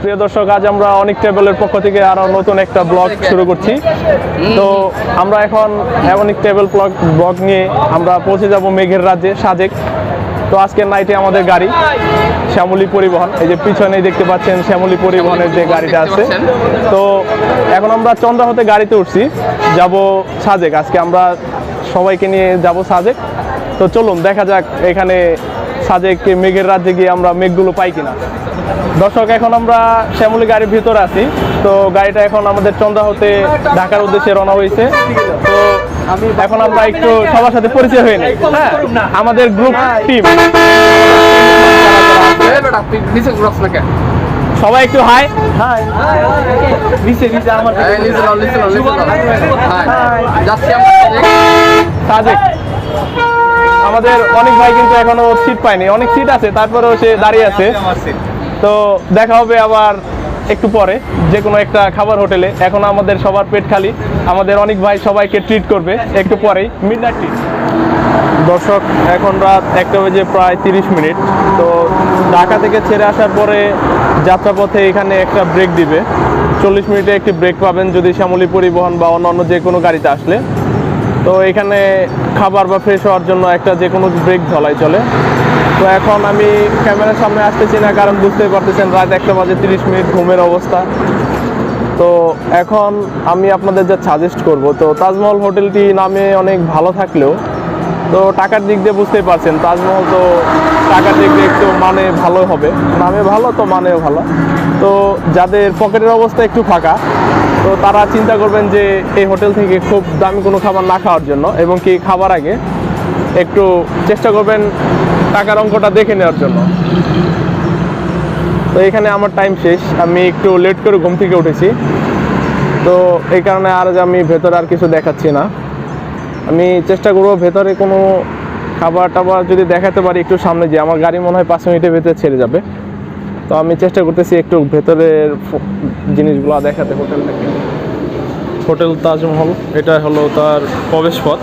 প্রিয় দর্শক, আজ আমরা অনেক ট্রাভেলের পক্ষ থেকে আরো নতুন একটা ব্লগ শুরু করছি। তো আমরা এখন অনেক ট্রাভেল ব্লগ নিয়ে আমরা পৌঁছে যাব মেঘের রাজ্যে সাজেক। তো আজকের নাইটে আমাদের গাড়ি শ্যামলী পরিবহন, এই যে পিছনে দেখতে পাচ্ছেন শ্যামলী পরিবহনের যে গাড়িটা আছে। তো এখন আমরা চন্দ্রা হতে গাড়িতে উঠছি, যাব সাজেক। আজকে আমরা সবাইকে নিয়ে যাব সাজেক। তো চলুন দেখা যাক এখানে সাজেক মেঘের রাজ্যে গিয়ে আমরা মেঘগুলো পাই কিনা। দর্শক, এখন আমরা শ্যামলী গাড়ির ভিতরে আছি। তো গাড়িটা এখন আমাদের চন্দ্রা হতে ঢাকার উদ্দেশ্যে রওনা হয়েছে। তো এখন আমরা একটু সবার সাথে পরিচয় হয়ে নিই। হ্যাঁ, আমাদের গ্রুপ টিম সবাই একটু হাই হাই। আমাদের অনেক ভাই কিন্তু এখনো সিট পায়নি, অনেক সিট আছে তারপরেও সে দাঁড়িয়ে আছে। তো দেখা হবে আবার একটু পরে যে কোনো একটা খাবার হোটেলে। এখন আমাদের সবার পেট খালি, আমাদের অনেক ভাই সবাইকে ট্রিট করবে একটু পরেই মিডনাইট ট্রিট। দর্শক, এখন রাত 1টা বেজে প্রায় 30 মিনিট। তো ঢাকা থেকে ছেড়ে আসার পরে যাত্রাপথে এখানে একটা ব্রেক দিবে, 40 মিনিটে একটি ব্রেক পাবেন যদি শ্যামলী পরিবহন বা অন্য যে কোনো গাড়িতে আসলে। তো এখানে খাবার বা ফ্রেশ হওয়ার জন্য একটা যে কোনো ব্রেক ধলাই চলে। তো এখন আমি ক্যামেরার সামনে আসতেছি না, কারণ বুঝতেই পারতেছেন রাত 1টা বাজে 30 মিনিট, ঘুমের অবস্থা। তো এখন আমি আপনাদের যা সাজেস্ট করব, তো তাজমহল হোটেলটি নামে অনেক ভালো থাকলেও তো টাকার দিক দিয়ে বুঝতেই পারছেন, তাজমহল তো টাকার দিক দিয়ে একটু মানে ভালো হবে, নামে ভালো তো মানেও ভালো। তো যাদের পকেটের অবস্থা একটু ফাঁকা, তো তারা চিন্তা করবেন যে এই হোটেল থেকে খুব দামি কোনো খাবার না খাওয়ার জন্য, এবং কি খাবার আগে একটু চেষ্টা করবেন টাকার অঙ্কটা দেখে নেওয়ার জন্য। তো এখানে আমার টাইম শেষ, আমি একটু লেট করে ঘুম থেকে উঠেছি। তো এই কারণে আর আমি ভেতরে আর কিছু দেখাচ্ছি না। আমি চেষ্টা করবো ভেতরে কোনো খাবার টাবার যদি দেখাতে পারি একটু সামনে, যে আমার গাড়ি মনে হয় 5 মিনিটের ভেতরে ছেড়ে যাবে। তো আমি চেষ্টা করতেছি একটু ভেতরের জিনিসগুলো দেখাতে। হোটেল তাজমহল, এটা হলো তার প্রবেশ পথ।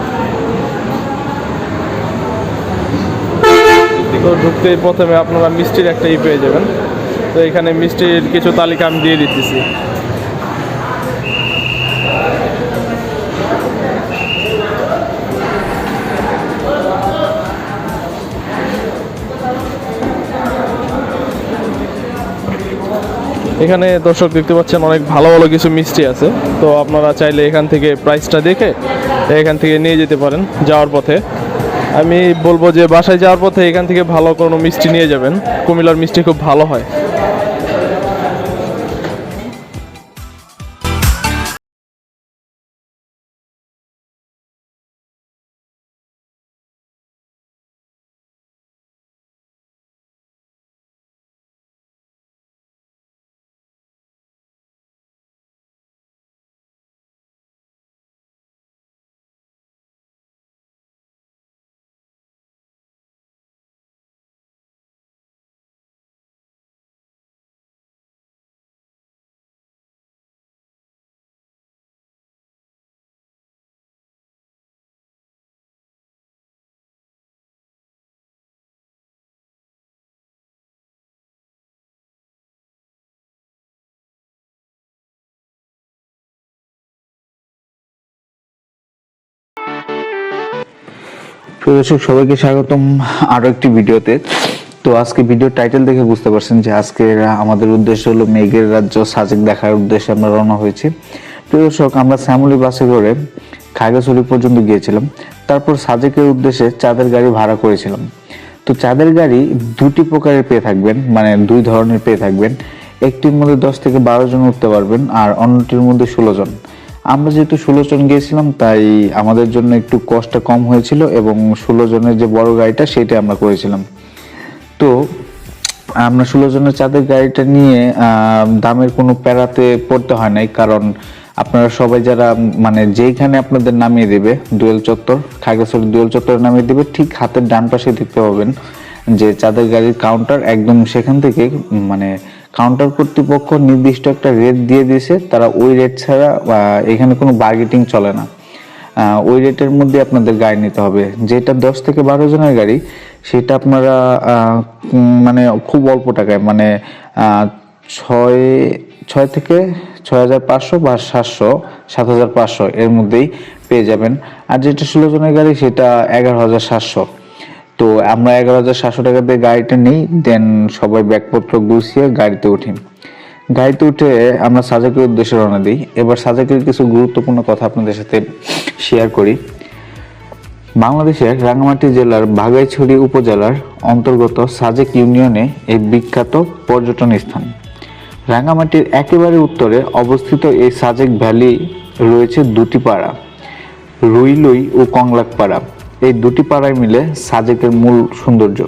তো ঢুকতেই প্রথমে আপনারা মিষ্টির একটা পেয়ে যাবেন। তো এখানে মিষ্টির কিছু তালিকা আমি দিয়ে দিতেছি। এখানে দর্শক দেখতে পাচ্ছেন অনেক ভালো ভালো কিছু মিষ্টি আছে। তো আপনারা চাইলে এখান থেকে প্রাইসটা দেখে এখান থেকে নিয়ে যেতে পারেন যাওয়ার পথে। আমি বলবো যে বাসায় যাওয়ার পথে এখান থেকে ভালো কোনো মিষ্টি নিয়ে যাবেন, কুমিল্লার মিষ্টি খুব ভালো হয়। দর্শক, সবাইকে স্বাগতম আরো একটি ভিডিওতে। তো আজকে ভিডিও টাইটেল দেখে বুঝতে পারছেন যে আজকে আমাদের উদ্দেশ্য হলো মেঘের রাজ্য সাজেক দেখার উদ্দেশ্যে আমরা রওনা হয়েছি। প্রিয় দর্শক, আমরা শ্যামলী বাসে করে খাগড়াছড়ি পর্যন্ত গিয়েছিলাম, তারপর সাজেকের উদ্দেশ্যে চাঁদের গাড়ি ভাড়া করেছিলাম। তো চাঁদের গাড়ি দুটি প্রকারের পেয়ে থাকবেন, মানে 2 ধরনের পেয়ে থাকবেন। একটির মধ্যে 10 থেকে 12 জন উঠতে পারবেন, আর অন্যটির মধ্যে 16 জন। আমরা যেহেতু 16 জন গিয়েছিলাম, তাই আমাদের জন্য একটু কষ্টটা কম হয়েছিল, এবং 16 জনের যে বড় গাড়িটা সেটা আমরা করেছিলাম। তো আমরা 16 জনের চাঁদের গাড়িটা নিয়ে দামের কোনো প্যারাতে পড়তে হয় নাই, কারণ আপনারা সবাই যারা মানে যেইখানে আপনাদের নামিয়ে দেবে, দোয়েল চত্বর, খাগড়াছড়ি দোয়েল চত্বরে নামিয়ে দেবে, ঠিক হাতের ডান পাশে দেখতে পাবেন যে চাঁদের গাড়ির কাউন্টার। একদম সেখান থেকে মানে কাউন্টার কর্তৃপক্ষ নির্দিষ্ট একটা রেট দিয়ে দিয়েছে, তারা ওই রেট ছাড়া এখানে কোনো বার্গেটিং চলে না। ওই রেটের মধ্যে আপনাদের গাড়ি নিতে হবে। যেটা 10 থেকে 12 জনের গাড়ি, সেটা আপনারা মানে খুব অল্প টাকায়, মানে ছয় ছয় থেকে 6,500 বা 700, 7,500 এর মধ্যেই পেয়ে যাবেন। আর যেটা 16 জনের গাড়ি সেটা 11,700। তো আমরা 11,700 টাকা দিয়ে গাড়িটা নিই, দেন সবাই ব্যাগপত্র গুছিয়ে গাড়িতে উঠি। গাড়িতে উঠে আমরা সাজেকের উদ্দেশ্যে রওনা দিই। এবার সাজেকের কিছু গুরুত্বপূর্ণ কথা আপনাদের সাথে শেয়ার করি। বাংলাদেশের রাঙ্গামাটি জেলার বাঘাইছড়ি উপজেলার অন্তর্গত সাজেক ইউনিয়নে এই বিখ্যাত পর্যটন স্থান। রাঙ্গামাটির একেবারে উত্তরে অবস্থিত এই সাজেক ভ্যালি রয়েছে দুটি পাড়া, রুইলুই ও কংলাক পাড়া। এই দুটি পাড়ায় মিলে সাজেকের মূল সৌন্দর্য।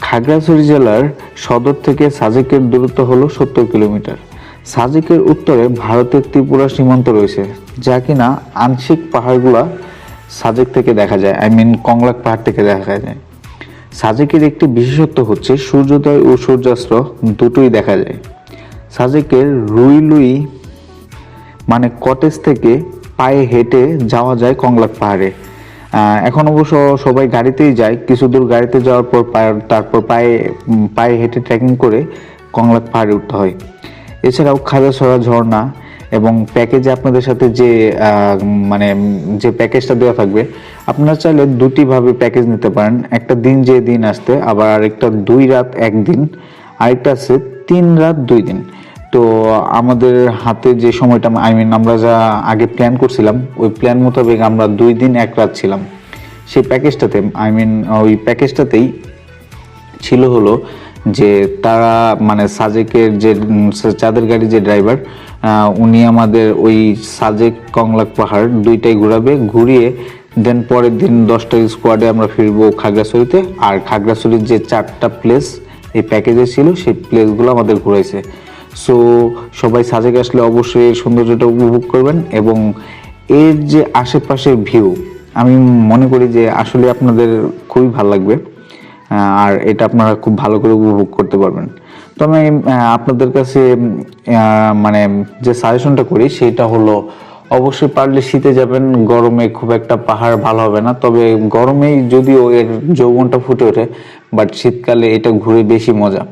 খাগড়াছড়ি জেলার সদর থেকে সাজেকের দূরত্ব হলো 70 কিলোমিটার। সাজেকের উত্তরে ভারতের ত্রিপুরা সীমান্ত রয়েছে, যা কিনা আংশিক পাহাড়গুলা সাজেক থেকে দেখা যায়, কংলাক পাহাড় থেকে দেখা যায়। সাজেকের একটি বিশেষত্ব হচ্ছে সূর্যোদয় ও সূর্যাস্ত দুটোই দেখা যায়। সাজেকের রুইলুই মানে কটেজ থেকে পায়ে হেঁটে যাওয়া যায় কংলাক পাহাড়ে। এখন অবশ্য সবাই গাড়িতেই যায়, কিছু দূর গাড়িতে যাওয়ার পর তারপর পায়ে হেঁটে ট্রেকিং করে কংলাক পাহাড়ে উঠতে হয়। এছাড়াও খাজাছড়া ঝর্ণা এবং প্যাকেজে আপনাদের সাথে যে মানে যে প্যাকেজটা দেওয়া থাকবে, আপনারা চাইলে দুটি ভাবে প্যাকেজ নিতে পারেন। একটা দিন যে দিন আসতে, আবার আরেকটা 2 রাত 1 দিন, আরেকটা আছে 3 রাত 2 দিন। তো আমাদের হাতে যে সময়টা আমরা যা আগে প্ল্যান করছিলাম, ওই প্ল্যান মোতাবেক আমরা 2 দিন 1 রাত ছিলাম সেই প্যাকেজটাতে। ওই প্যাকেজটাতেই ছিল হলো যে তারা মানে সাজেকের যে চাঁদের গাড়ি যে ড্রাইভার, উনি আমাদের ওই সাজেক কংলাক পাহাড় দুইটাই ঘুরাবে, ঘুরিয়ে দেন পরের দিন 10টা স্কোয়াডে আমরা ফিরবো খাগড়াছড়িতে। আর খাগড়াছড়ির যে 4টা প্লেস এই প্যাকেজে ছিল সেই প্লেসগুলো আমাদের ঘুরাইছে। সো সবাই সাজেক আসলে অবশ্যই এর সৌন্দর্যটা উপভোগ করবেন, এবং এর যে আশেপাশের ভিউ আমি মনে করি যে আসলে আপনাদের খুবই ভালো লাগবে। আর এটা আপনারা খুব ভালো করে উপভোগ করতে পারবেন। তো আমি আপনাদের কাছে মানে যে সাজেশনটা করি সেটা হলো, অবশ্যই পারলে শীতে যাবেন, গরমে খুব একটা পাহাড় ভালো হবে না। তবে গরমেই যদিও এর যৌবনটা ফুটে ওঠে, বাট শীতকালে এটা ঘুরে বেশি মজা।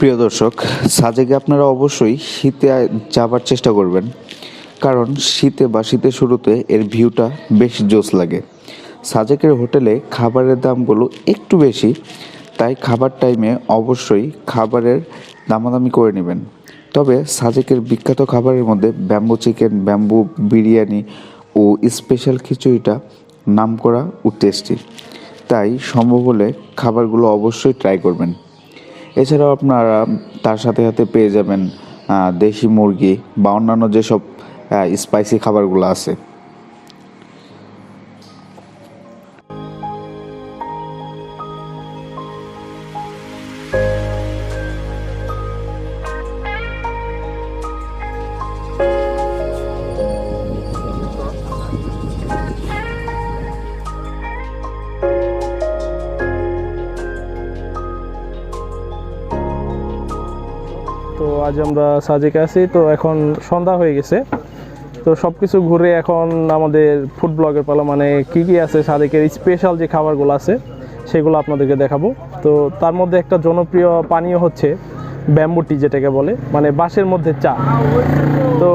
প্রিয় দর্শক, সাজেকে আপনারা অবশ্যই শীতে যাবার চেষ্টা করবেন, কারণ শীতে বা শীতের শুরুতে এর ভিউটা বেশ জোস লাগে। সাজেকের হোটেলে খাবারের দামগুলো একটু বেশি, তাই খাবার টাইমে অবশ্যই খাবারের দামাদামি করে নেবেন। তবে সাজেকের বিখ্যাত খাবারের মধ্যে ব্যাম্বু চিকেন, ব্যাম্বু বিরিয়ানি ও স্পেশাল খিচুড়িটা নামকরা ও টেস্টি, তাই সম্ভব হলে খাবারগুলো অবশ্যই ট্রাই করবেন। এছাড়াও আপনারা তার সাথে সাথে পেয়ে যাবেন দেশি মুরগি বা অন্যান্য যেসব স্পাইসি খাবারগুলো আছে। তো আজ আমরা সাজেকে আছি, তো এখন সন্ধ্যা হয়ে গেছে। তো সব কিছু ঘুরে এখন আমাদের ফুড ব্লগের পালা, মানে কি কি আছে সাজেকের স্পেশাল যে খাবারগুলো আছে সেগুলো আপনাদেরকে দেখাবো। তো তার মধ্যে একটা জনপ্রিয় পানীয় হচ্ছে ব্যাম্বু টি, যেটাকে বলে মানে বাঁশের মধ্যে চা। তো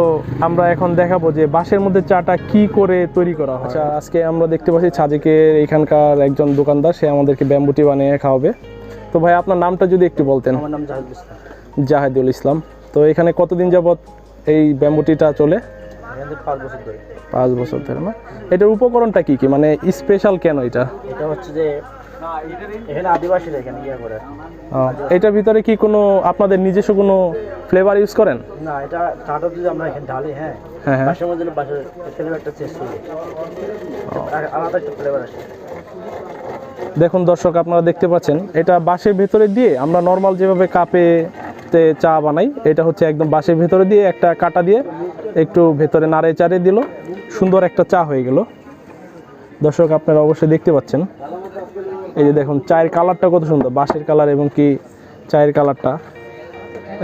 আমরা এখন দেখাবো যে বাঁশের মধ্যে চাটা কি করে তৈরি করা হয়। আচ্ছা, আজকে আমরা দেখতে পাচ্ছি সাজেকের এখানকার একজন দোকানদার, সে আমাদেরকে ব্যাম্বু টি বানিয়ে খাওয়াবে। তো ভাই, আপনার নামটা যদি একটু বলতেন। আমার নাম জাহিদুল ইসলাম। জাহিদুল ইসলাম। তো এখানে কতদিন যাবত এই ব্যাম্বু টিটা চলে? 5 বছর ধরে। 5 বছর ধরে না? এটার উপকরণটা কি কি, মানে স্পেশাল কেন এটা? এটা হচ্ছে যে এখানে আদিবাসীরা এখানে ইয়ে করে। এটার ভিতরে কি কোনো আপনাদের নিজস্ব কোনো ফ্লেভার ইউজ করেন? না, এটা চাটা যদি আমরা এখানে ঢালি, হ্যাঁ হ্যাঁ হ্যাঁ, বাসার মধ্যে বাসার ফ্লেভারটা চেঞ্জ হয়ে আলাদা একটা ফ্লেভার আসে। দেখুন দর্শক, আপনারা দেখতে পাচ্ছেন এটা বাঁশের ভেতরে দিয়ে আমরা নর্মাল যেভাবে কাপেতে চা বানাই, এটা হচ্ছে একদম বাঁশের ভেতরে দিয়ে একটা কাটা দিয়ে একটু ভেতরে নাড়ে চাড়ে দিল, সুন্দর একটা চা হয়ে গেল। দর্শক, আপনারা অবশ্যই দেখতে পাচ্ছেন, এই যে দেখুন চায়ের কালারটা কত সুন্দর, বাঁশের কালার এবং কি চায়ের কালারটা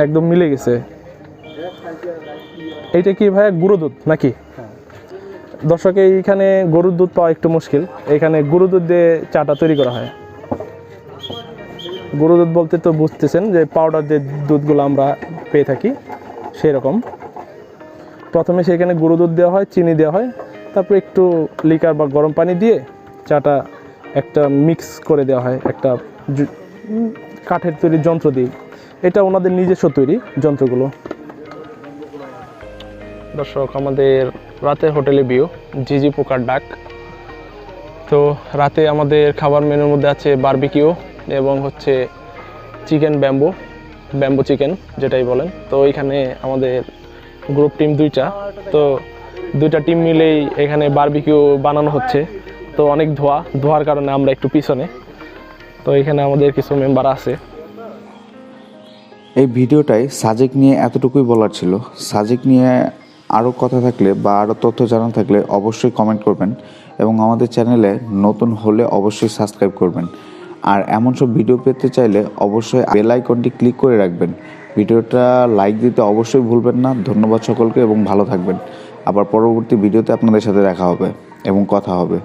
একদম মিলে গেছে। এইটা কি ভাই, গুঁড়ো দুধ নাকি? দর্শক, এইখানে গরুর দুধ পাওয়া একটু মুশকিল, এখানে গুঁড়ো দুধ দিয়ে চাটা তৈরি করা হয়। গুঁড়ো দুধ বলতে তো বুঝতেছেন যে পাউডার যে দুধগুলো আমরা পেয়ে থাকি সেই রকম। প্রথমে সেখানে গুঁড়ো দুধ দেওয়া হয়, চিনি দেওয়া হয়, তারপর একটু লিকার বা গরম পানি দিয়ে চাটা একটা মিক্স করে দেওয়া হয় একটা কাঠের তৈরি যন্ত্র দিয়ে। এটা ওনাদের নিজস্ব তৈরি যন্ত্রগুলো। দর্শক, আমাদের রাতের হোটেলে ভিউ, ঝিঝি পোকার ডাক। তো রাতে আমাদের খাবার মেনুর মধ্যে আছে বারবিকিউ এবং হচ্ছে চিকেন ব্যাম্বু চিকেন যেটাই বলেন। তো এখানে আমাদের গ্রুপ টিম 2টা, তো 2টা টিম মিলেই এখানে বারবিকিউ বানানো হচ্ছে। তো অনেক ধোয়ার কারণে আমরা একটু পিছনে, তো এখানে আমাদের কিছু মেম্বার আছে। এই ভিডিওটায় সাজেক নিয়ে এতটুকুই বলার ছিল। সাজেক নিয়ে আরও কথা থাকলে বা আরও তথ্য জানা থাকলে অবশ্যই কমেন্ট করবেন এবং আমাদের চ্যানেলে নতুন হলে অবশ্যই সাবস্ক্রাইব করবেন। আর এমন সব ভিডিও পেতে চাইলে অবশ্যই বেল আইকনটি ক্লিক করে রাখবেন। ভিডিওটা লাইক দিতে অবশ্যই ভুলবেন না। ধন্যবাদ সকলকে এবং ভালো থাকবেন। আবার পরবর্তী ভিডিওতে আপনাদের সাথে দেখা হবে এবং কথা হবে।